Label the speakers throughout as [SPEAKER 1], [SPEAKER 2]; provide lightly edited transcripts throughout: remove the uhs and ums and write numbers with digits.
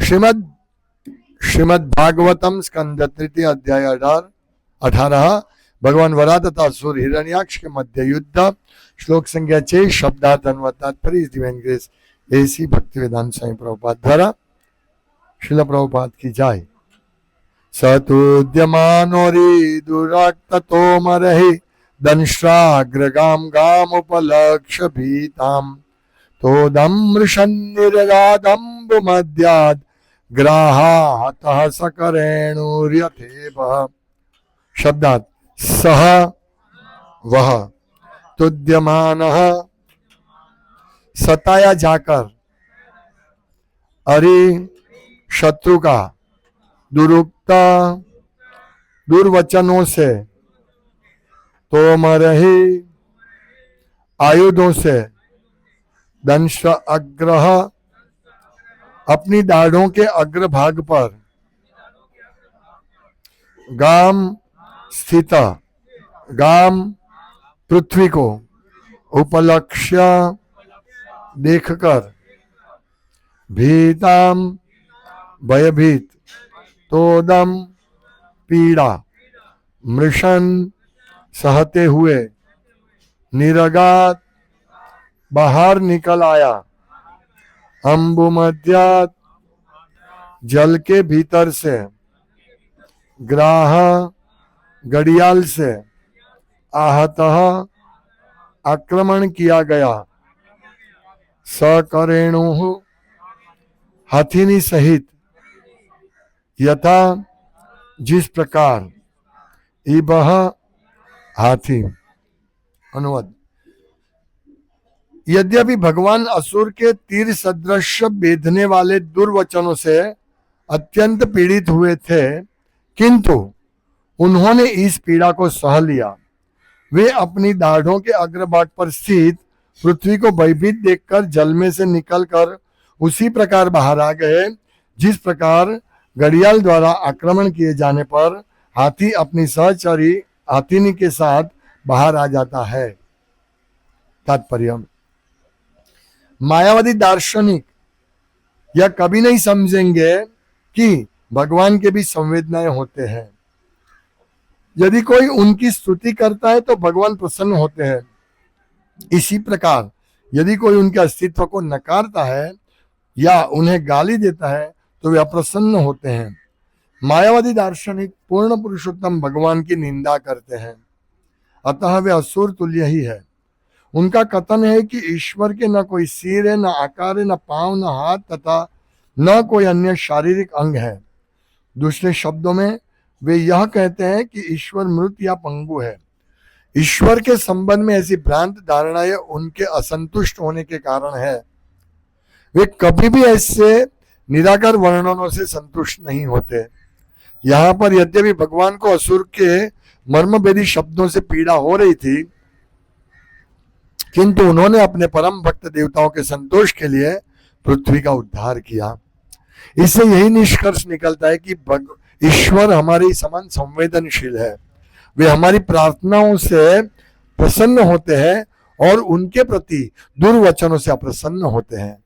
[SPEAKER 1] श्रीमद् श्रीमद् भागवतम स्कंद तृतीय अध्याय 18 भगवान वरा तथा असुर हिरण्याक्ष के मध्य युद्ध। श्लोक संख्या 6 शब्दार्थ अनुवाद तात्पर्य इस डिवाइन ग्रेस एसी भक्ति वेदांत स्वामी प्रभुपाद द्वारा। श्रील प्रभुपाद की जय। सतोद्यमानोरी दुरक्त तोमरहि दंश्राग्रगाम गाम उपलक्ष्य भीताम तोदमृषन्निरगादम्ब मध्याद ग्राहातः सकरेणुर्यथेवः। शब्दार्थ सह वह तुद्यमानः सताया जाकर अरे शत्रु का दुरुक्ता दुर्वचनों से तोमरहि आयुधों से दंश अग्रह अपनी दाढ़ों के अग्रभाग पर गाम स्थित गाम पृथ्वी को उपलक्ष्य देखकर भीताम भयभीत तोदम पीड़ा मृषन सहते हुए निरगात बाहर निकल आया अम्बुमध्यात जल के भीतर से ग्राह घड़ियाल से आहतः आक्रमण किया गया सकरेणु हथिनी सहित यथा जिस प्रकार इबह हाथी। अनुवाद। यद्यपि भगवान असुर के तीर सदृश बेधने वाले दुर्वचनों से अत्यंत पीड़ित हुए थे, किंतु उन्होंने इस पीड़ा को सह लिया। वे अपनी दाढ़ों के अग्रभाग पर स्थित पृथ्वी को भयभीत देखकर जल में से निकलकर उसी प्रकार बाहर आ गए जिस प्रकार घड़ियाल द्वारा आक्रमण किए जाने पर हाथी अपनी सहचरी हाथिनी के साथ बाहर आ जाता है। तात्पर्य। मायावादी दार्शनिक यह कभी नहीं समझेंगे कि भगवान के भी संवेदनाएं होते हैं। यदि कोई उनकी स्तुति करता है तो भगवान प्रसन्न होते हैं। इसी प्रकार यदि कोई उनके अस्तित्व को नकारता है या उन्हें गाली देता है तो वे अप्रसन्न होते हैं। मायावादी दार्शनिक पूर्ण पुरुषोत्तम भगवान की निंदा करते हैं, अतः वे असुर तुल्य ही है। उनका कथन है कि ईश्वर के न कोई सिर है, न आकार है, न पांव, न हाथ तथा न कोई अन्य शारीरिक अंग है। दूसरे शब्दों में वे यह कहते हैं कि ईश्वर मृत या पंगु है। ईश्वर के संबंध में ऐसी भ्रांत धारणाएं उनके असंतुष्ट होने के कारण है। वे कभी भी ऐसे निराकार वर्णनों से संतुष्ट नहीं होते। यहाँ पर यद्यपि भगवान को असुर के मर्मभेदी शब्दों से पीड़ा हो रही थी, किंतु उन्होंने अपने परम भक्त देवताओं के संतोष के लिए पृथ्वी का उद्धार किया। इससे यही निष्कर्ष निकलता है कि ईश्वर हमारे समान संवेदनशील है। वे हमारी प्रार्थनाओं से प्रसन्न होते हैं और उनके प्रति दुर्वचनों से अप्रसन्न होते हैं।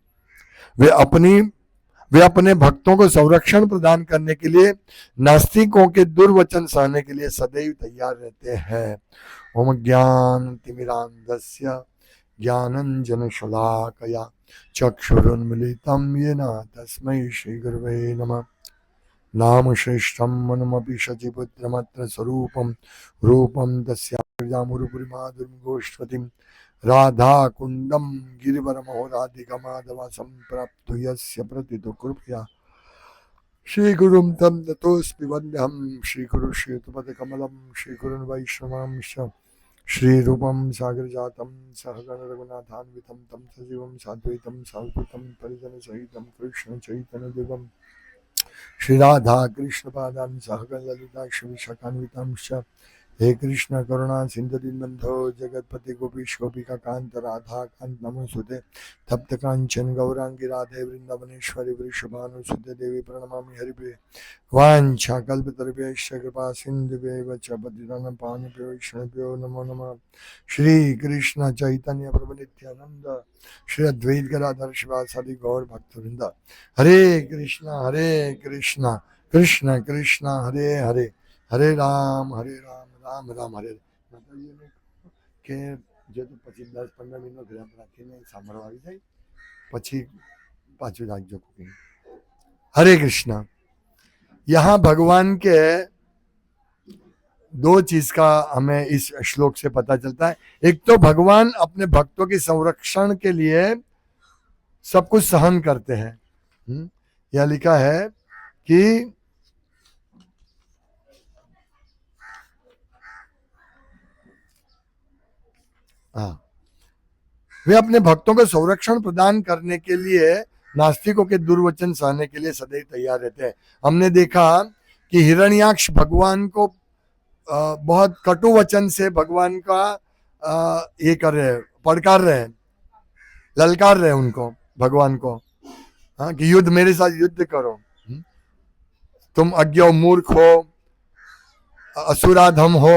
[SPEAKER 1] वे अपने भक्तों को संरक्षण प्रदान करने के लिए नास्तिकों के दुर्वचन सहने के लिए सदैव तैयार रहते हैं। ओम ज्ञान तिमिरांधस्य ज्ञानंजन शलाकया चक्षुरुन्मिलितं येन तस्मै श्री गुरवे नमः। नाम श्रेष्ठं मनमपि शचिपुत्रमत्र स्वरूपं रूपं तस्यामुरुपुरिमाधुरीं गोष्ठवतीं राधा कुंडम गिरिवरमहो राधिकामाधवा संप्राप्तु यस्य प्रतितो कृपया श्री गुरुं तं ततोऽस्मि वन्देऽहं श्री गुरु श्रीयुतपदकमलं श्री गुरुन् वैष्णवांश्च श्री रूपं सागरजातं सहगण रघुनाथान्वितं तं सजीवं साद्वैतं साद्वैतं परिजनसहितं कृष्ण चैतन्य देवं श्री राधा कृष्ण पादान् सहगण ललिता श्री विशाखान्वितांश्च हे कृष्ण करुणा सिंधु दीनबंधो जगतपति गोपीश गोपिका कांत राधा कांत नमोस्तुते तप्त कांचन गौरांगी राधे वृंदावनेश्वरी वृषभानुसुते देवी प्रणमामि हरिप्रिये वाञ्छा कल्पतरुभ्यश्च कृपा सिन्धुभ्येव च पतितानां पावनेभ्यो वैष्णवेभ्यो नमो नमः। श्री कृष्ण चैतन्य प्रभु नित्यानंद श्री अद्वैत गदाधर शिवासादि गौर भक्तवृंद हरे कृष्ण कृष्ण कृष्ण हरे हरे हरे राम राम राम हरे કે જે તો પછી 10-15 મિનિટનો ગ્રેપ રાખીને સાંભળવા આવી જાય પછી પાછું રાખજો કુકિંગ। हरे कृष्णा। यहाँ भगवान के दो चीज का हमें इस श्लोक से पता चलता है। एक तो भगवान अपने भक्तों के संरक्षण के लिए सब कुछ सहन करते हैं। यह लिखा है कि वे अपने भक्तों को संरक्षण प्रदान करने के लिए नास्तिकों के दुर्वचन सहने के लिए सदैव तैयार रहते हैं। हमने देखा कि हिरण्याक्ष भगवान को बहुत कटु वचन से भगवान का ये कर रहे हैं, पड़कार रहे हैं, ललकार रहे उनको, भगवान को, हाँ, कि युद्ध मेरे साथ युद्ध करो, तुम अज्ञ मूर्ख हो, असुराधम हो,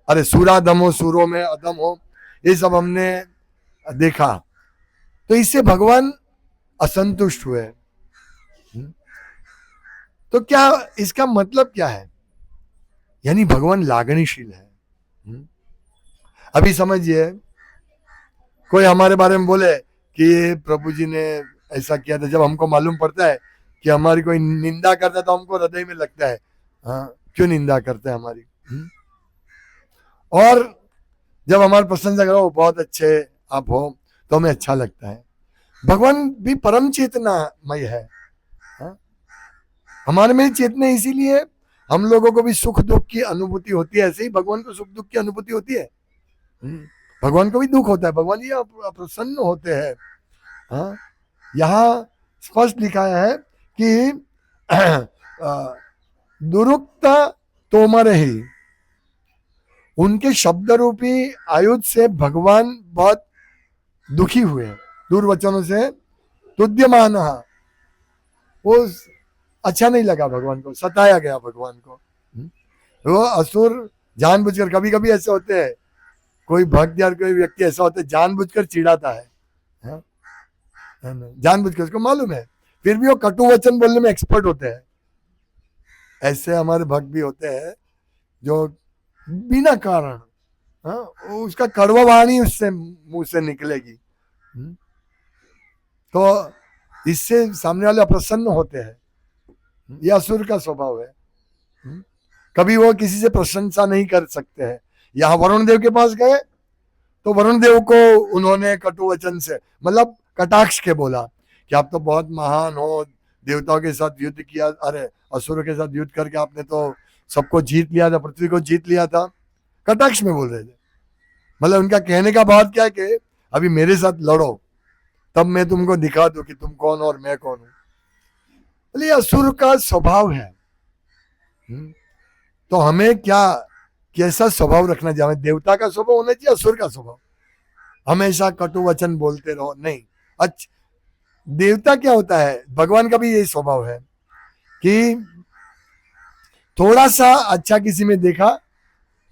[SPEAKER 1] अरे सुराधम हो, सुरों में अधम हो, ये सब हमने देखा। तो इससे भगवान असंतुष्ट हुए। तो क्या इसका मतलब क्या है? यानी भगवान लागणीशील है। अभी समझिए कोई हमारे बारे में बोले कि प्रभु जी ने ऐसा किया था, जब हमको मालूम पड़ता है कि हमारी कोई निंदा करता है तो हमको हृदय में लगता है, हाँ, क्यों निंदा करते हैं हमारी। और जब हमारी प्रशंसा करो बहुत अच्छे आप हो तो हमें अच्छा लगता है। भगवान भी परम चेतनामय है, हाँ? हमारे में चेतना, इसीलिए हम लोगों को भी सुख दुख की अनुभूति होती है, ऐसे ही भगवान को सुख दुख की अनुभूति होती है। भगवान को भी दुख होता है, भगवान ये प्रसन्न होते हैं, हाँ? यहाँ स्पष्ट लिखा है कि दुरुक्ता तोमर ही, उनके शब्द रूपी आयुध से भगवान बहुत दुखी हुए, दुर्वचनों से तुद्यमान, वो अच्छा नहीं लगा भगवान को, सताया गया भगवान को। वो असुर जानबूझकर, कभी कभी ऐसे होते हैं, कोई भक्त या कोई व्यक्ति ऐसा होता है जानबूझकर चिढ़ाता है, जानबूझकर, उसको मालूम है, फिर भी वो कटु वचन बोलने में एक्सपर्ट होते हैं। ऐसे हमारे भक्त भी होते हैं जो बिना कारण, हाँ, उसका कड़वा वाणी उससे मुंह से निकलेगी, तो इससे सामने वाले अप्रसन्न होते हैं। यह असुर का स्वभाव है। कभी वो किसी से प्रशंसा नहीं कर सकते हैं। यहाँ वरुण देव के पास गए तो वरुण देव को उन्होंने कटु वचन से, मतलब कटाक्ष के बोला कि आप तो बहुत महान हो, देवताओं के साथ युद्ध किया, अरे असुरों के साथ युद्ध करके आपने तो सबको जीत लिया था, पृथ्वी को जीत लिया था। कटाक्ष में बोल रहे थे, मतलब उनका कहने का बात क्या है कि अभी मेरे साथ लड़ो, तब मैं तुमको दिखा दूं कि तुम कौन और मैं कौन हूं। ये असुर का स्वभाव है। तो हमें क्या, कैसा स्वभाव रखना चाहिए? देवता का स्वभाव होना चाहिए, असुर का स्वभाव? हमेशा कटु वचन बोलते रहो, नहीं। अच्छा, देवता क्या होता है? भगवान का भी यही स्वभाव है कि थोड़ा सा अच्छा किसी में देखा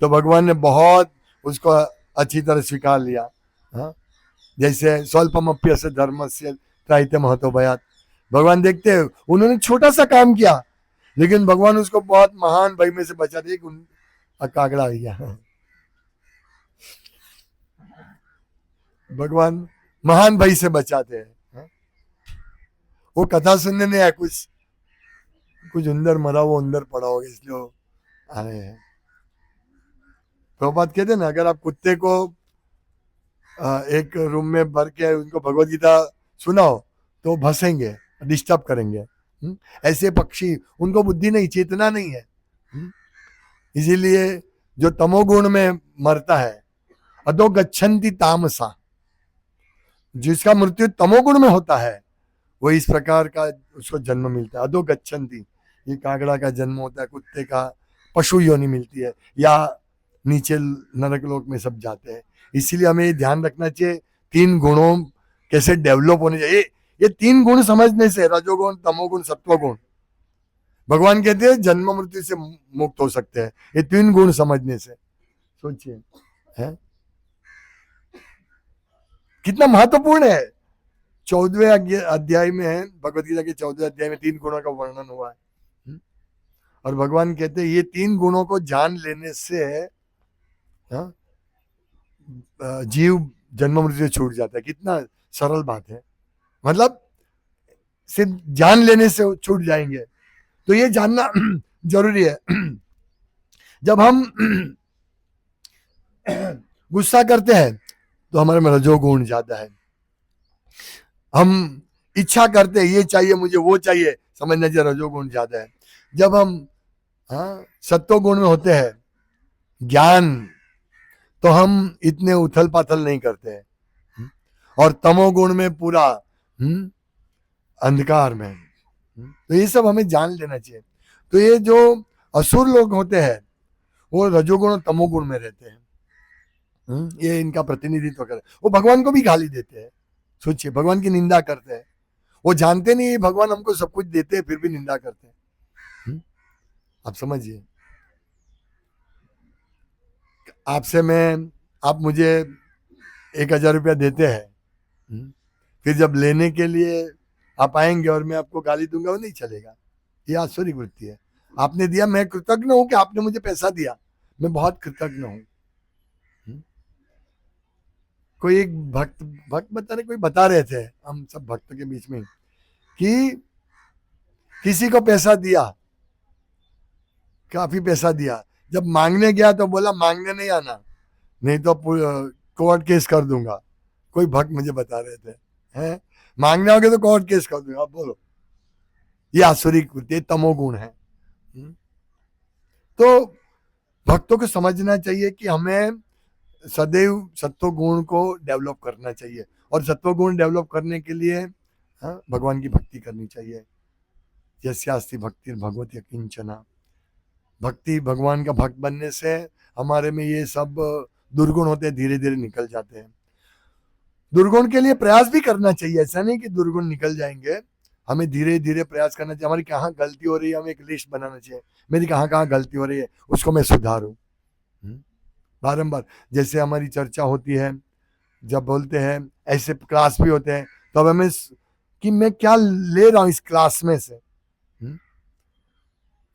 [SPEAKER 1] तो भगवान ने बहुत उसको अच्छी तरह स्वीकार लिया, हाँ? जैसे स्वल्पमप्यस्य धर्मस्य त्रायते महतो भयात्। भगवान देखते हैं उन्होंने छोटा सा काम किया, लेकिन भगवान उसको बहुत महान भय में से बचा दिए। कागड़ा आ गया, भगवान महान भय से बचाते हैं, हाँ? वो कथा सुनने नहीं आया, कुछ अंदर मरा वो अंदर पड़ा होगा, इसलिए वो आ रहे हैं। प्रभुपाद कहते ना, अगर आप कुत्ते को एक रूम में भर के उनको भगवद गीता सुनाओ तो भसेंगे, डिस्टर्ब करेंगे। ऐसे पक्षी, उनको बुद्धि नहीं, चेतना नहीं है। इसीलिए जो तमोगुण में मरता है, अधो गच्छन्ति तामसा, जिसका मृत्यु तमोगुण में होता है, वो इस प्रकार का उसको जन्म मिलता है, अधो गच्छन्ति। ये कागड़ा का जन्म होता है, कुत्ते का पशु योनि मिलती है, या नीचे नरक लोक में सब जाते हैं। इसीलिए हमें ये ध्यान रखना चाहिए 3 गुणों कैसे डेवलप होने चाहिए। ये 3 गुण समझने से, रजोगुण, तमोगुण, सत्वगुण, भगवान कहते हैं जन्म मृत्यु से मुक्त हो सकते हैं, ये 3 गुण समझने से। सोचिए है कितना महत्वपूर्ण है। 14वें अध्याय में है, भगवत गीता के 14वें अध्याय में 3 गुणों का वर्णन हुआ है। और भगवान कहते हैं ये 3 गुणों को जान लेने से जीव जन्म मृत्यु से छूट जाता है। कितना सरल बात है, मतलब सिर्फ जान लेने से छूट जाएंगे। तो ये जानना जरूरी है। जब हम गुस्सा करते हैं तो हमारे में रजोगुण ज्यादा है। हम इच्छा करते हैं ये चाहिए मुझे, वो चाहिए, समझना चाहिए रजोगुण ज्यादा है। जब हम सत्वगुण में होते हैं, ज्ञान, तो हम इतने उथल पाथल नहीं करते हैं। और तमोगुण में पूरा अंधकार में। तो ये सब हमें जान लेना चाहिए। तो ये जो असुर लोग होते हैं वो रजोगुण और तमोगुण में रहते हैं। ये इनका प्रतिनिधित्व करे। वो भगवान को भी गाली देते हैं। सोचिए, भगवान की निंदा करते हैं। वो जानते नहीं भगवान हमको सब कुछ देते हैं, फिर भी निंदा करते हैं। आप समझिए, आपसे आप मुझे 1000 रुपया देते हैं, फिर जब लेने के लिए आप आएंगे और मैं आपको गाली दूंगा, वो नहीं चलेगा। ये आसुरी वृत्ति है। आपने दिया, मैं कृतज्ञ हूं कि आपने मुझे पैसा दिया, मैं बहुत कृतज्ञ हूं। कोई एक भक्त बता रहे थे हम सब भक्तों के बीच में कि किसी को पैसा दिया, काफी पैसा दिया, जब मांगने गया तो बोला मांगने नहीं आना, नहीं तो कोर्ट केस कर दूंगा। कोई भक्त मुझे बता रहे थे, हैं मांगने आओगे तो कोर्ट केस कर दूंगा। आप बोलो, ये आसुरी कृत्य, तमोगुण है। तो भक्तों को समझना चाहिए कि हमें सदैव सत्वगुण को डेवलप करना चाहिए। और सत्वगुण डेवलप करने के लिए भगवान की भक्ति करनी चाहिए। यस्यास्ति भक्ति भगवती किंचना। भक्ति, भगवान का भक्त बनने से हमारे में ये सब दुर्गुण होते धीरे धीरे निकल जाते हैं। दुर्गुण के लिए प्रयास भी करना चाहिए, ऐसा नहीं कि दुर्गुण निकल जाएंगे। हमें धीरे धीरे प्रयास करना चाहिए। हमारी कहाँ गलती हो रही है, हमें एक लिस्ट बनाना चाहिए, मेरी कहाँ कहाँ गलती हो रही है, उसको मैं सुधारूं बारंबार। जैसे हमारी चर्चा होती है, जब बोलते हैं, ऐसे क्लास भी होते हैं, तब तो हमें कि मैं क्या ले रहा हूं इस क्लास में से।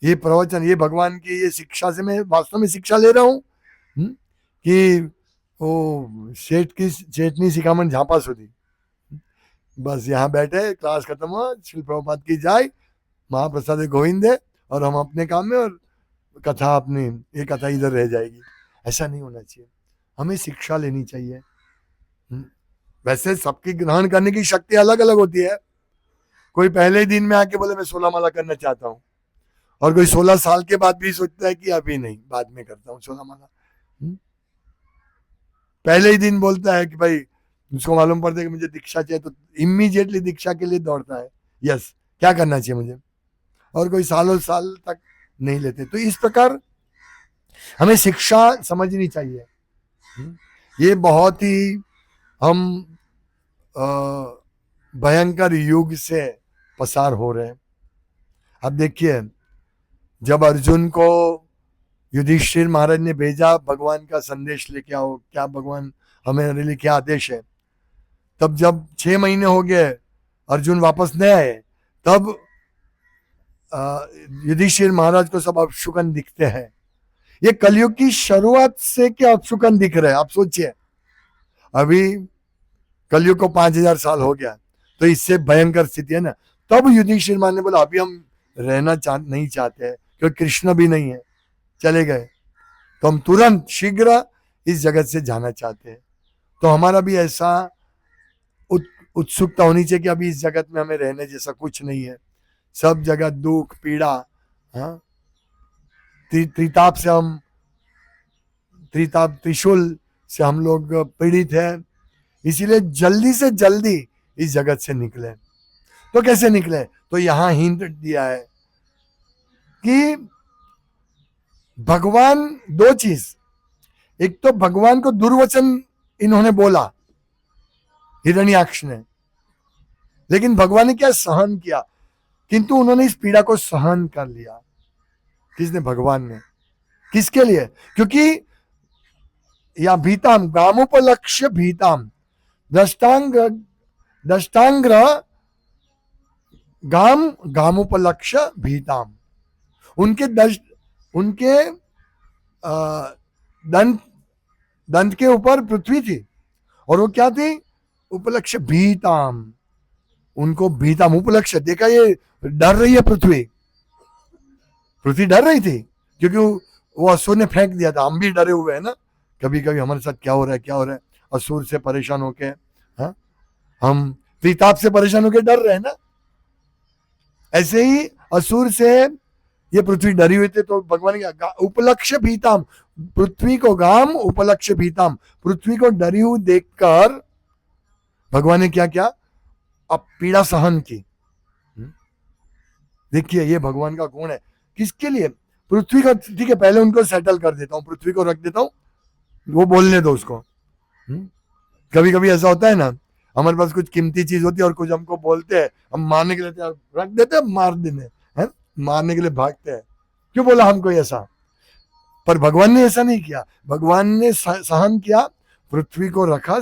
[SPEAKER 1] ये प्रवचन, ये भगवान की ये शिक्षा से मैं वास्तव में शिक्षा ले रहा हूं कि वो सेठ की चेतनी सिखामन झापा सुधी, बस यहाँ बैठे, क्लास खत्म हुआ, श्री प्रभुपाद की जाए, महाप्रसाद गोविंद है, और हम अपने काम में, और कथा अपनी, ये कथा इधर रह जाएगी। ऐसा नहीं होना चाहिए। हमें शिक्षा लेनी चाहिए। वैसे सबकी ग्रहण करने की शक्ति अलग अलग होती है। कोई पहले ही दिन में आके बोले मैं 16 माला करना चाहता हूँ, और कोई 16 साल के बाद भी सोचता है कि अभी नहीं, बाद में करता हूँ 16 माला। पहले ही दिन बोलता है कि भाई, उसको मालूम पड़ता है कि मुझे दीक्षा चाहिए, तो इमीडिएटली दीक्षा के लिए दौड़ता है। यस, क्या करना चाहिए मुझे, और कोई सालों साल तक नहीं लेते। तो इस प्रकार हमें शिक्षा समझनी चाहिए। ये बहुत ही हम भयंकर युग से पसार हो रहे हैं। अब देखिए, जब अर्जुन को युधिष्ठिर महाराज ने भेजा भगवान का संदेश लेके आओ, क्या भगवान हमारे लिए क्या आदेश है, तब जब 6 महीने हो गए अर्जुन वापस नहीं आए, तब युधिष्ठिर महाराज को सब अपशुकन दिखते हैं। ये कलयुग की शुरुआत से क्या अपशुकन दिख रहे हैं, आप सोचिए। अभी कलयुग को 5000 साल हो गया, तो इससे भयंकर स्थिति है ना। तब युधिष्ठिर महाराज ने बोला अभी हम रहना नहीं चाहते, क्योंकि कृष्ण भी नहीं है, चले गए, तो हम तुरंत शीघ्र इस जगत से जाना चाहते हैं। तो हमारा भी ऐसा उत्सुकता होनी चाहिए कि अभी इस जगत में हमें रहने जैसा कुछ नहीं है। सब जगह दुख, पीड़ा, त्रिताप से हम, त्रिशूल से हम लोग पीड़ित हैं। इसीलिए जल्दी से जल्दी इस जगत से निकले। तो कैसे निकले, तो यहां हिंट दिया है कि भगवान 2 चीज, एक तो भगवान को दुर्वचन इन्होंने बोला हिरण्याक्ष ने, लेकिन भगवान ने क्या सहन किया, किंतु उन्होंने इस पीड़ा को सहन कर लिया। किसने? भगवान ने। किसके लिए? क्योंकि या भीताम गामुपलक्ष्य भीताम दष्टांग्र गामुपलक्ष्य भीताम। उनके दंत के ऊपर पृथ्वी थी और वो क्या थी? उपलक्ष्य भीताम। उनको भीताम उपलक्ष्य देखा, ये डर रही है पृथ्वी डर रही थी क्योंकि वो असुर ने फेंक दिया था। हम भी डरे हुए हैं ना, कभी कभी हमारे साथ क्या हो रहा है असुर से परेशान होके, हाँ, हम त्रिताप से परेशान होके डर रहे हैं ना। ऐसे ही असुर से ये पृथ्वी डरी हुई थी, तो भगवान क्या उपलक्ष्य भीताम, पृथ्वी को गाम उपलक्ष्य भीताम, पृथ्वी को डरी हुई देखकर भगवान ने क्या किया? अब पीड़ा सहन की। देखिए ये भगवान का गुण है। किसके लिए? पृथ्वी का। ठीक है, पहले उनको सेटल कर देता हूं, पृथ्वी को रख देता हूं, वो बोलने दो उसको। कभी कभी ऐसा होता है ना, हमारे पास कुछ कीमती चीज होती है और कुछ हमको बोलते हैं, हम मारने के लिए रख देते हैं, मार देने है, मारने के लिए भागते हैं, क्यों बोला हमको ऐसा? पर भगवान ने ऐसा नहीं किया। भगवान ने सहन किया, पृथ्वी को रखा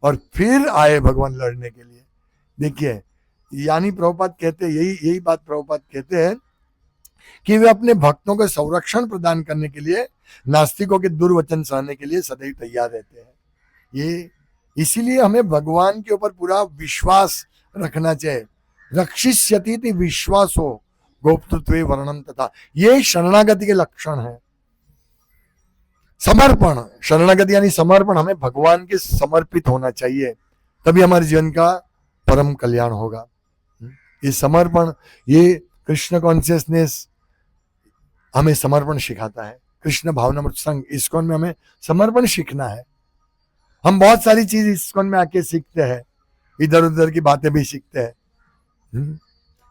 [SPEAKER 1] और फिर आए भगवान लड़ने के लिए। देखिए, यानी प्रभुपाद कहते हैं, यही बात प्रभुपाद कहते हैं कि वे अपने भक्तों को संरक्षण प्रदान करने के लिए, नास्तिकों के दुर्वचन सहने के लिए सदैव तैयार रहते हैं। ये इसीलिए हमें भगवान के ऊपर पूरा विश्वास रखना चाहिए। रक्षिष्यति विश्वासो गोप्तृत्वे वर्णन तथा, ये शरणागति के लक्षण है। समर्पण, शरणागति यानी समर्पण, हमें भगवान के समर्पित होना चाहिए, तभी हमारे जीवन का परम कल्याण होगा। ये समर्पण, ये कृष्ण कॉन्शियसनेस हमें समर्पण सिखाता है। कृष्ण भावनामृत संघ इस्कॉन में हमें समर्पण सीखना है। हम बहुत सारी चीज इस्कॉन में आके सीखते हैं, इधर उधर की बातें भी सीखते हैं,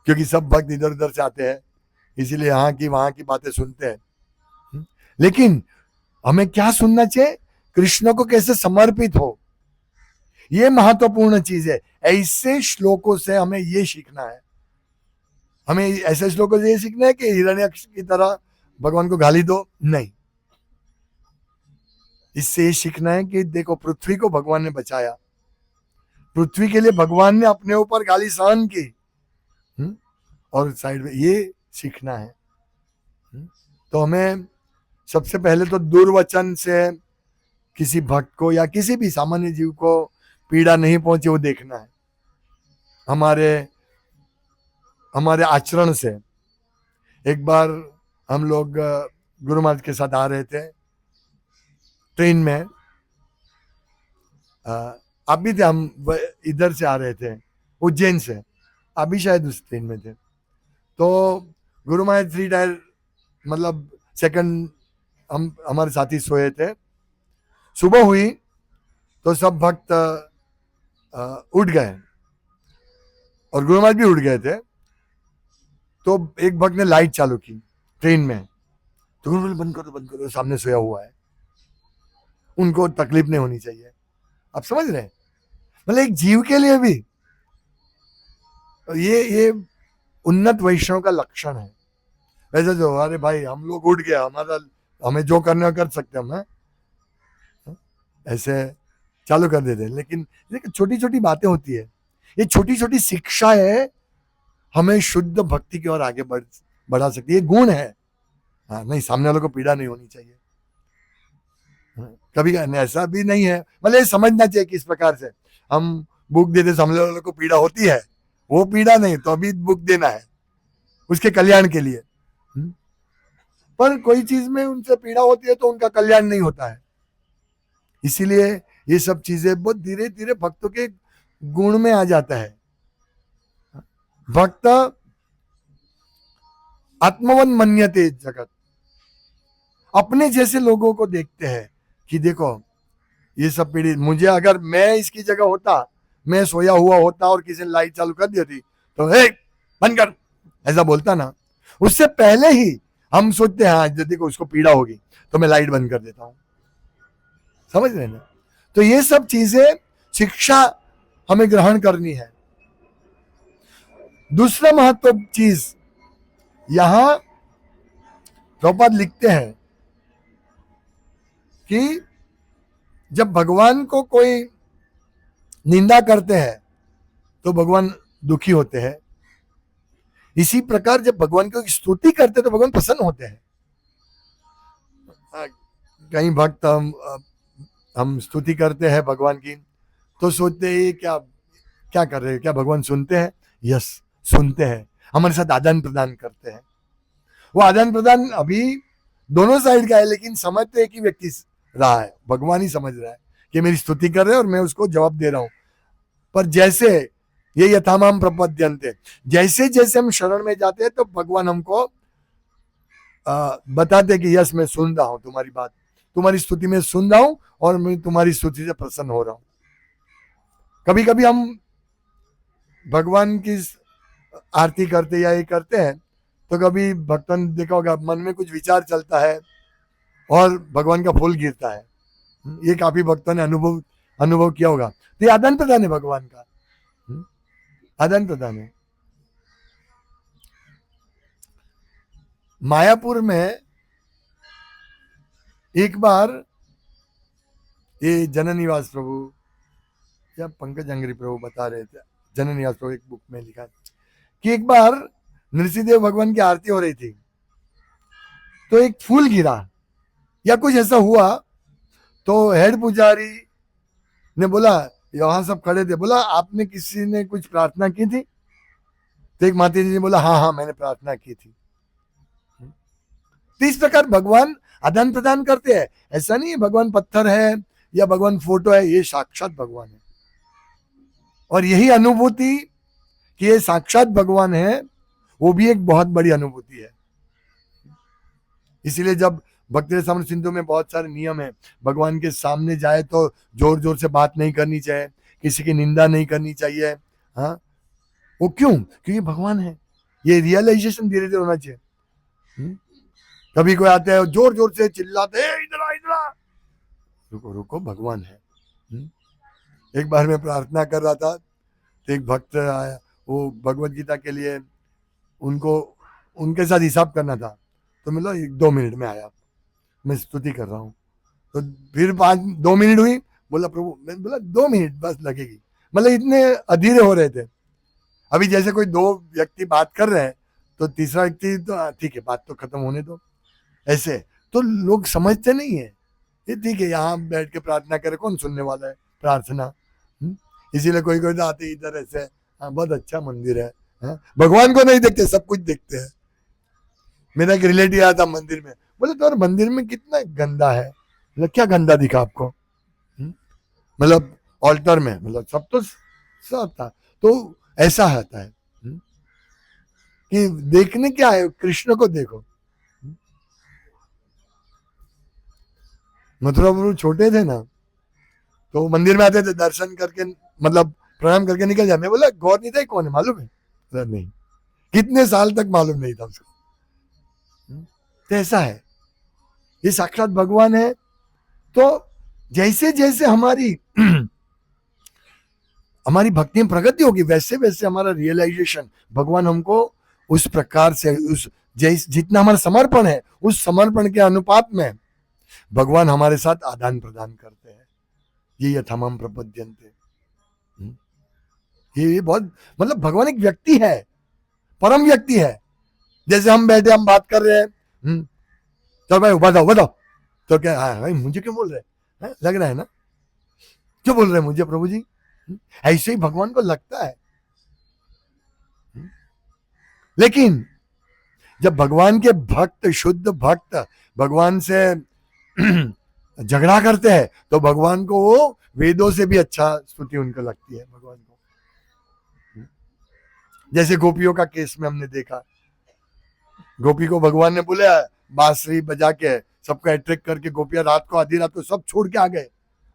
[SPEAKER 1] क्योंकि सब भक्त इधर उधर से आते हैं, इसीलिए यहाँ की वहां की बातें सुनते हैं। लेकिन हमें क्या सुनना चाहिए? कृष्ण को कैसे समर्पित हो, ये महत्वपूर्ण चीज है। ऐसे श्लोकों से हमें ये सीखना है। हमें ऐसे श्लोकों से ये सीखना है कि हिरण्याक्ष की तरह भगवान को गाली दो, नहीं। इससे ये सीखना है कि देखो, पृथ्वी को भगवान ने बचाया, पृथ्वी के लिए भगवान ने अपने ऊपर गाली सहन की, और साइड में ये सीखना है। तो हमें सबसे पहले तो दुर्वचन से किसी भक्त को या किसी भी सामान्य जीव को पीड़ा नहीं पहुंचे, वो देखना है। हमारे आचरण से। एक बार हम लोग गुरु महाराज के साथ आ रहे थे ट्रेन में, आप भी थे, हम इधर से आ रहे थे उज्जैन से, आप भी शायद उस ट्रेन में थे। तो गुरु महाराज 3 टायर मतलब सेकंड, हमारे साथी सोए थे। सुबह हुई तो सब भक्त उठ गए और गुरु महाराज भी उठ गए थे। तो एक भक्त ने लाइट चालू की ट्रेन में, तो गुरु महाराज बंद करो, सामने सोया हुआ है, उनको तकलीफ नहीं होनी चाहिए। आप समझ रहे हैं? मतलब एक जीव के लिए भी ये उन्नत वैष्णव का लक्षण है। वैसे जो अरे भाई हम लोग उठ गया, हमें जो करना कर सकते हम ऐसे चालू कर देते हैं। लेकिन छोटी छोटी बातें होती है, ये छोटी छोटी शिक्षा है, हमें शुद्ध भक्ति की ओर आगे बढ़ा सकती है। ये गुण है। हाँ, नहीं, सामने वालों को पीड़ा नहीं होनी चाहिए। कभी ऐसा भी नहीं है, मतलब समझना चाहिए कि इस प्रकार से हम बुक देते, सामने वालों को पीड़ा होती है, वो पीड़ा नहीं, तो अभी बुक देना है उसके कल्याण के लिए। पर कोई चीज में उनसे पीड़ा होती है तो उनका कल्याण नहीं होता है। इसीलिए ये सब चीजें बहुत धीरे धीरे भक्तों के गुण में आ जाता है। भक्त आत्मवन मन्यते जगत, अपने जैसे लोगों को देखते हैं कि देखो ये सब पीड़ित, मुझे अगर मैं इसकी जगह होता, मैं सोया हुआ होता और किसी ने लाइट चालू कर दी होती तो हे बंद कर ऐसा बोलता ना। उससे पहले ही हम सोचते हैं हाँ देखो उसको पीड़ा होगी तो मैं लाइट बंद कर देता हूँ। समझ रहे ना? तो ये सब चीजें शिक्षा हमें ग्रहण करनी है। दूसरा महत्व चीज यहां प्रभुपाद लिखते हैं कि जब भगवान को कोई निंदा करते हैं तो भगवान दुखी होते हैं, इसी प्रकार जब भगवान की स्तुति करते हैं तो भगवान प्रसन्न होते हैं। कई भक्त हम स्तुति करते हैं भगवान की तो सोचते हैं क्या क्या कर रहे हैं, क्या भगवान सुनते हैं? यस, सुनते हैं, हमारे साथ आदान प्रदान करते हैं। वो आदान प्रदान अभी दोनों साइड का है, लेकिन समझ तो एक ही व्यक्ति रहा है, भगवान ही समझ रहा है कि मेरी स्तुति कर रहे हैं और मैं उसको जवाब दे रहा हूं। पर जैसे ये यथामाम प्रपद्यन्ते, जैसे जैसे हम शरण में जाते हैं तो भगवान हमको बताते कि यस मैं सुन रहा हूं तुम्हारी बात, तुम्हारी स्तुति में सुन रहा हूं और मैं तुम्हारी स्तुति से प्रसन्न हो रहा हूं। कभी कभी हम भगवान की आरती करते या ये करते हैं तो कभी भक्तों ने देखा होगा मन में कुछ विचार चलता है और भगवान का फूल गिरता है। ये काफी भक्तों ने अनुभव किया होगा। तो ये आदान प्रदान है भगवान का, आदान प्रदान है। मायापुर में एक बार ये जननिवास प्रभु या पंकज अंगरी प्रभु बता रहे थे, जननिवास प्रभु एक बुक में लिखा कि एक बार नृसिंहदेव भगवान की आरती हो रही थी तो एक फूल गिरा या कुछ ऐसा हुआ, तो हेड पुजारी ने बोला, वहां सब खड़े थे, बोला आपने किसी ने कुछ प्रार्थना की थी? तो एक माता जी ने बोला हाँ हाँ मैंने प्रार्थना की थी। तो इस प्रकार भगवान आदान प्रदान करते हैं। ऐसा नहीं है भगवान पत्थर है या भगवान फोटो है, ये साक्षात भगवान है। और यही अनुभूति कि ये साक्षात भगवान है वो भी एक बहुत बड़ी अनुभूति है। इसीलिए जब भक्ति रसामृत सिंधु में बहुत सारे नियम है, भगवान के सामने जाए तो जोर जोर से बात नहीं करनी चाहिए, किसी की निंदा नहीं करनी चाहिए। हाँ, वो क्यों? क्योंकि भगवान है। ये रियलाइजेशन धीरे धीरे होना चाहिए। कभी कोई आते हैं जोर जोर से चिल्लाते इधर आ इधर आ, रुको रुको भगवान है। एक बार मैं प्रार्थना कर रहा था तो एक भक्त आया, वो भगवत गीता के लिए उनको उनके साथ हिसाब करना था, तो मतलब 2 मिनट में आया, मैं स्तुति कर रहा हूँ। तो फिर 2 मिनट हुई, बोला प्रभु, मैं बोला 2 मिनट बस लगेगी, मतलब इतने अधीरे हो रहे थे। अभी जैसे कोई 2 व्यक्ति बात कर रहे हैं तो तीसरा व्यक्ति तो ठीक है बात तो खत्म होने दो, ऐसे तो लोग समझते नहीं है। ये ठीक है यहाँ बैठ के प्रार्थना करे, कौन सुनने वाला है प्रार्थना। इसीलिए कोई कोई तो आते इधर ऐसे, हाँ बहुत अच्छा मंदिर है, भगवान को नहीं देखते, सब कुछ देखते हैं। मेरा एक रिलेटिव आया था मंदिर में, बोले तो मंदिर में कितना गंदा है। मतलब क्या गंदा दिखा आपको? मतलब ऑल्टर में, मतलब सब तो सब था। तो ऐसा होता है कि देखने क्या है, कृष्ण को देखो। मथुरा प्रभु छोटे थे ना, तो मंदिर में आते थे, दर्शन करके मतलब प्रणाम करके निकल जाते। बोला गौर नहीं था कौन है मालूम है? नहीं, कितने साल तक मालूम नहीं था उसको। तो ऐसा है, ये साक्षात भगवान है। तो जैसे जैसे हमारी हमारी भक्ति में प्रगति होगी वैसे वैसे हमारा रियलाइजेशन, भगवान हमको उस प्रकार से उस जितना हमारा समर्पण है उस समर्पण के अनुपात में भगवान हमारे साथ आदान प्रदान करते हैं। ये यथामाम प्रपद्यन्ते। ये बहुत मतलब भगवान एक व्यक्ति है, परम व्यक्ति है। जैसे हम बैठे हम बात कर रहे हैं, चल भाई बताओ बताओ, तो क्या भाई मुझे क्यों बोल रहे हैं? लग रहा है ना क्यों बोल रहे हैं मुझे प्रभु जी? ऐसे ही भगवान को लगता है। लेकिन जब भगवान के भक्त, शुद्ध भक्त भगवान से झगड़ा करते हैं तो भगवान को वो वेदों से भी अच्छा स्तुति उनको लगती है भगवान को। जैसे गोपियों का केस में हमने देखा, गोपी को भगवान ने बोला बांसुरी बजा के सबको अट्रैक्ट करके गोपियां रात को आधी रात को सब छोड़ के आ गए,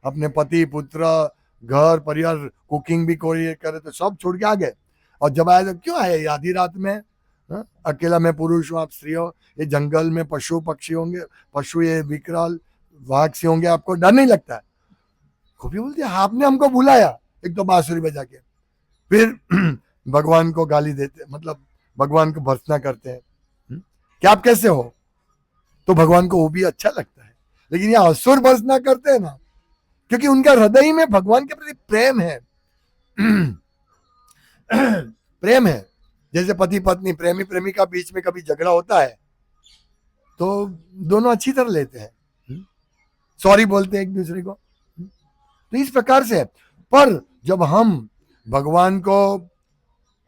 [SPEAKER 1] अपने पति पुत्र घर परिवार कुकिंग भी कोई करे तो सब छोड़ के आ गए। और जब आए तो क्यों आए आधी रात में? अकेला मैं पुरुष हूँ, आप स्त्री हो, ये जंगल में पशु पक्षी होंगे, पशु ये विकराल वाघ से होंगे, आपको डर नहीं लगता है? गोपी बोलती है आपने हमको बुलाया, एक तो बांसुरी बजा के, फिर भगवान को गाली देते, मतलब भगवान को भर्त्सना करते हैं कि आप कैसे हो। तो भगवान को वो भी अच्छा लगता है, लेकिन ये असुर भर्त्सना करते हैं ना, क्योंकि उनका हृदय में भगवान के प्रति प्रेम है। प्रेम है, जैसे पति पत्नी, प्रेमी प्रेमिका बीच में कभी झगड़ा होता है तो दोनों अच्छी तरह लेते हैं, सॉरी बोलते हैं एक दूसरे को। तो इस प्रकार से, पर जब हम भगवान को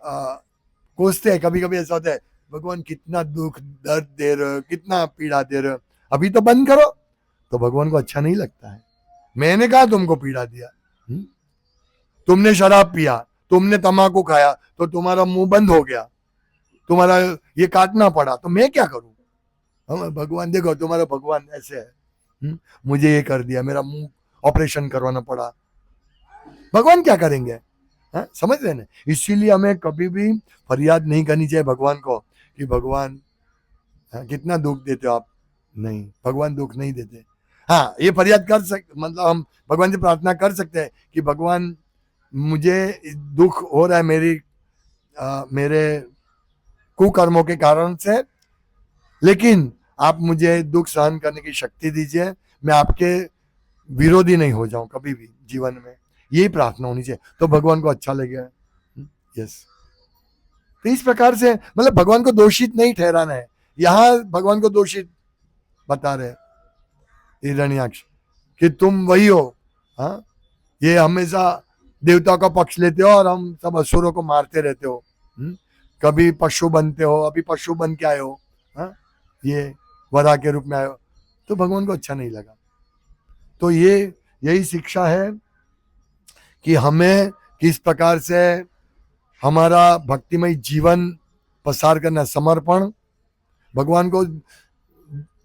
[SPEAKER 1] कोसते हैं, कभी कभी ऐसा होता है भगवान कितना दुख दर्द दे रहे हो, कितना पीड़ा दे रहे हो, अभी तो बंद करो, तो भगवान को अच्छा नहीं लगता है। मैंने कहा तुमको पीड़ा दिया, तुमने शराब पिया, तुमने तंबाकू खाया, तो तुम्हारा मुंह बंद हो गया, तुम्हारा ये काटना पड़ा, तो मैं क्या करूं? भगवान देखो तुम्हारा भगवान ऐसे है, मुझे ये कर दिया, मेरा मुंह ऑपरेशन करवाना पड़ा, भगवान क्या करेंगे? समझ रहे ना? इसीलिए हमें कभी भी फरियाद नहीं करनी चाहिए भगवान को कि भगवान कितना दुख देते हो आप। नहीं, भगवान दुख नहीं देते। हाँ, ये फरियाद कर सकते, मतलब हम भगवान से प्रार्थना कर सकते हैं कि भगवान मुझे दुख हो रहा है मेरे कुकर्मों के कारण से, लेकिन आप मुझे दुख सहन करने की शक्ति दीजिए, मैं आपके विरोधी नहीं हो जाऊं कभी भी जीवन में। यही प्रार्थना होनी चाहिए, तो भगवान को अच्छा लगेगा। यस, तो इस प्रकार से मतलब भगवान को दोषित नहीं ठहराना है। यहां भगवान को दोषित बता रहे हिरण्याक्ष कि तुम वही हो, हाँ, ये हमेशा देवताओं का पक्ष लेते हो और हम सब असुरों को मारते रहते हो, कभी पशु बनते हो, अभी पशु बन के आए हो, हाँ, ये वरा के रूप में आए हो, तो भगवान को अच्छा नहीं लगा। तो ये यही शिक्षा है कि हमें किस प्रकार से हमारा भक्तिमय जीवन पसार करना, समर्पण भगवान को।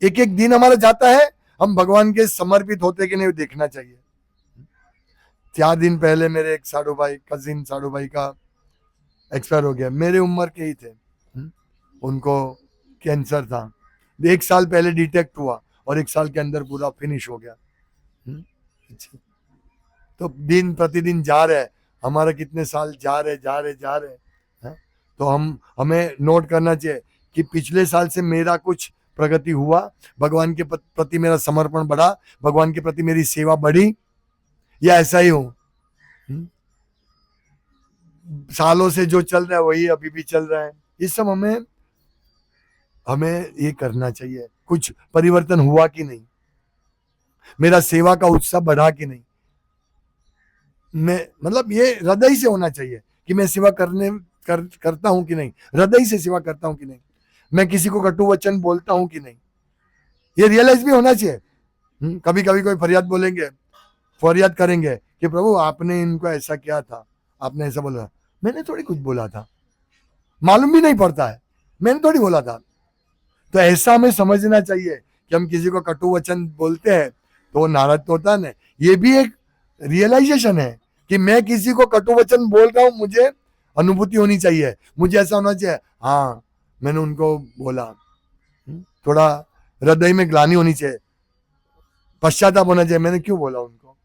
[SPEAKER 1] एक एक दिन हमारा जाता है, हम भगवान के समर्पित होते कि नहीं देखना चाहिए। 4 दिन पहले मेरे एक साधु भाई, कजिन साधु भाई का एक्सपायर हो गया, मेरे उम्र के ही थे, उनको कैंसर था, 1 साल पहले डिटेक्ट हुआ और 1 साल के अंदर पूरा फिनिश हो गया। तो दिन प्रतिदिन जा रहे, हमारा कितने साल जा रहे हैं? तो हमें नोट करना चाहिए कि पिछले साल से मेरा कुछ प्रगति हुआ, भगवान के प्रति मेरा समर्पण बढ़ा, भगवान के प्रति मेरी सेवा बढ़ी, या ऐसा ही हो सालों से जो चल रहा है वही अभी भी चल रहा है। ये सब हमें ये करना चाहिए, कुछ परिवर्तन हुआ कि नहीं, मेरा सेवा का उत्साह बढ़ा कि नहीं। मैं मतलब ये हृदय से होना चाहिए कि मैं सेवा करता हूं कि नहीं, हृदय से सेवा करता हूं कि नहीं, मैं किसी को कटु वचन बोलता हूं कि नहीं, ये रियलाइज भी होना चाहिए। कभी कभी कोई फरियाद करेंगे कि प्रभु आपने इनको ऐसा किया था, आपने ऐसा बोला, मैंने थोड़ी कुछ बोला था, मालूम भी नहीं पड़ता है, मैंने थोड़ी बोला था। तो ऐसा हमें समझना चाहिए कि हम किसी को कटु वचन बोलते हैं तो वो नाराज तो होता है ना, ये भी एक रियलाइजेशन है कि मैं किसी को कटु वचन बोल रहा हूं, मुझे अनुभूति होनी चाहिए, मुझे ऐसा होना चाहिए, हाँ मैंने उनको बोला, थोड़ा हृदय में ग्लानि होनी चाहिए, पश्चाताप होना चाहिए, मैंने क्यों बोला उनको।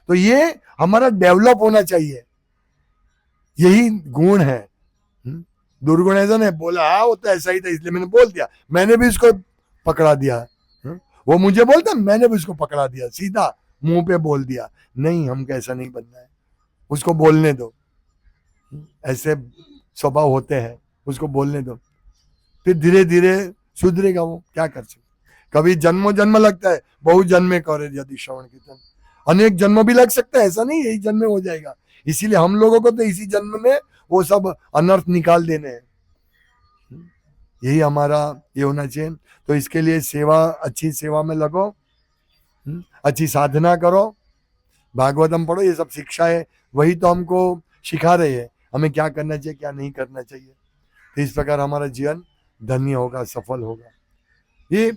[SPEAKER 1] तो ये हमारा डेवलप होना चाहिए, यही गुण है। दुर्गुण ने बोला हाँ वो तो ऐसा ही था इसलिए मैंने बोल दिया, मैंने भी उसको पकड़ा दिया, वो मुझे बोलता मैंने भी उसको पकड़ा दिया, सीधा मुंह पे बोल दिया। नहीं, हमको ऐसा नहीं बनना है, उसको बोलने दो, ऐसे स्वभाव होते हैं, उसको बोलने दो, फिर धीरे धीरे सुधरेगा वो, क्या कर सकते। कभी जन्मों जन्म लगता है, बहु जन्मे करे यदि श्रवण कीर्तन, अनेक जन्म भी लग सकता है, ऐसा नहीं यही जन्म में हो जाएगा। इसीलिए हम लोगों को तो इसी जन्म में वो सब अनर्थ निकाल देने हैं, यही हमारा ये होना चाहिए। तो इसके लिए सेवा, अच्छी सेवा में लगो, अच्छी साधना करो, भागवतम पढ़ो, ये सब शिक्षा है, वही तो हमको सिखा रहे हैं हमें क्या करना चाहिए क्या नहीं करना चाहिए। तो इस प्रकार हमारा जीवन धन्य होगा, सफल होगा। ये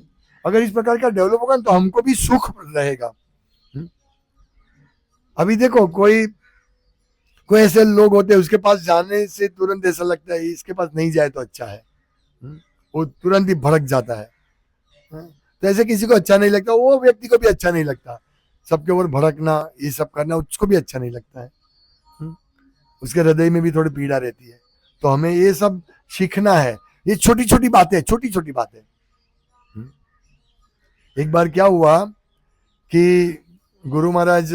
[SPEAKER 1] अगर इस प्रकार का डेवलप होगा तो हमको भी सुख रहेगा। अभी देखो कोई ऐसे लोग होते हैं उसके पास जाने से तुरंत ऐसा लगता है इसके पास नहीं जाए तो अच्छा है, वो तुरंत ही भड़क जाता है। तो ऐसे किसी को अच्छा नहीं लगता, वो व्यक्ति को भी अच्छा नहीं लगता। सबके ऊपर भड़कना, ये सब करना उसको भी अच्छा नहीं लगता है। उसके हृदय में भी थोड़ी पीड़ा रहती है। तो हमें ये सब सीखना है, ये छोटी छोटी बातें, छोटी छोटी बातें। एक बार क्या हुआ कि गुरु महाराज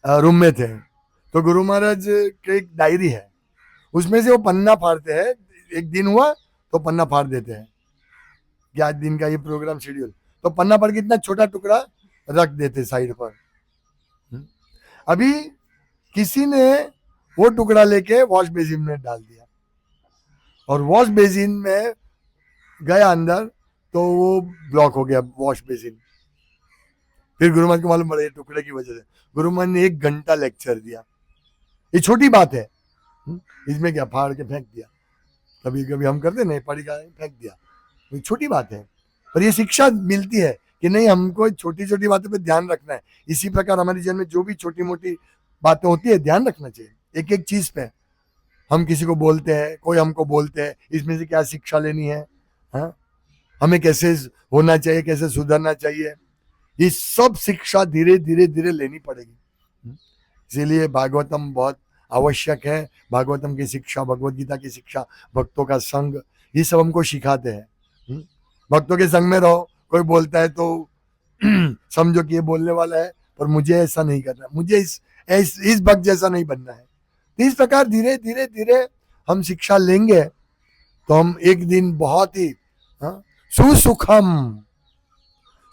[SPEAKER 1] रूम में थे, तो गुरु महाराज के एक डायरी है, उसमें से वो पन्ना फाड़ते हैं। एक दिन हुआ तो पन्ना फाड़ देते हैं कि आज दिन का ये प्रोग्राम शेड्यूल, तो पन्ना फाड़ के इतना छोटा टुकड़ा रख देते साइड पर। अभी किसी ने वो टुकड़ा लेके वॉश बेसिन में डाल दिया, और वॉश बेसिन में गया अंदर तो वो ब्लॉक हो गया वॉश बेसिन। फिर गुरु महाराज को मालूम पड़ा ये टुकड़े की वजह से। गुरु महाराज ने 1 घंटा लेक्चर दिया। ये छोटी बात है, इसमें क्या फाड़ के फेंक दिया, कभी कभी हम करते नहीं, पड़ी का फेंक दिया, ये छोटी बात है। पर ये शिक्षा मिलती है कि नहीं, हमको छोटी छोटी बातों पे ध्यान रखना है। इसी प्रकार हमारे जीवन में जो भी छोटी मोटी बातें होती है ध्यान रखना चाहिए, एक एक चीज पे। हम किसी को बोलते हैं, कोई हमको बोलते हैं, इसमें से क्या शिक्षा लेनी है, हाँ? हमें कैसे होना चाहिए, कैसे सुधरना चाहिए, ये सब शिक्षा धीरे धीरे धीरे लेनी पड़ेगी। इसीलिए भागवतम बहुत आवश्यक है। भागवतम की शिक्षा, भगवत गीता की शिक्षा, भक्तों का संग, ये सब हमको सिखाते हैं। भक्तों के संग में रहो, कोई बोलता है तो समझो कि ये बोलने वाला है, पर मुझे ऐसा नहीं करना, मुझे इस भक्त जैसा नहीं बनना है। तो इस प्रकार धीरे धीरे धीरे हम शिक्षा लेंगे तो हम एक दिन बहुत ही सुसुखम,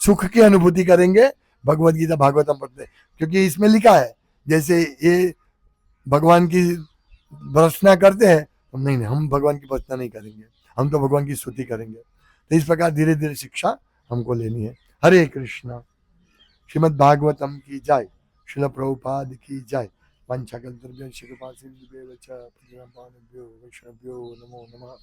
[SPEAKER 1] सुख की अनुभूति करेंगे भगवत गीता भागवतम पढ़ते। क्योंकि इसमें लिखा है, जैसे ये भगवान की भर्त्सना करते हैं, नहीं नहीं, हम भगवान की भर्त्सना नहीं करेंगे, हम तो भगवान की स्तुति करेंगे। तो इस प्रकार धीरे धीरे शिक्षा हमको लेनी है। हरे कृष्णा। श्रीमद् भागवतम की जय। श्रील प्रभुपाद की जय। वंशकल्पतरुभ्यश्च कृपासिन्धुभ्यो वैष्णवेभ्यो नमो नमः।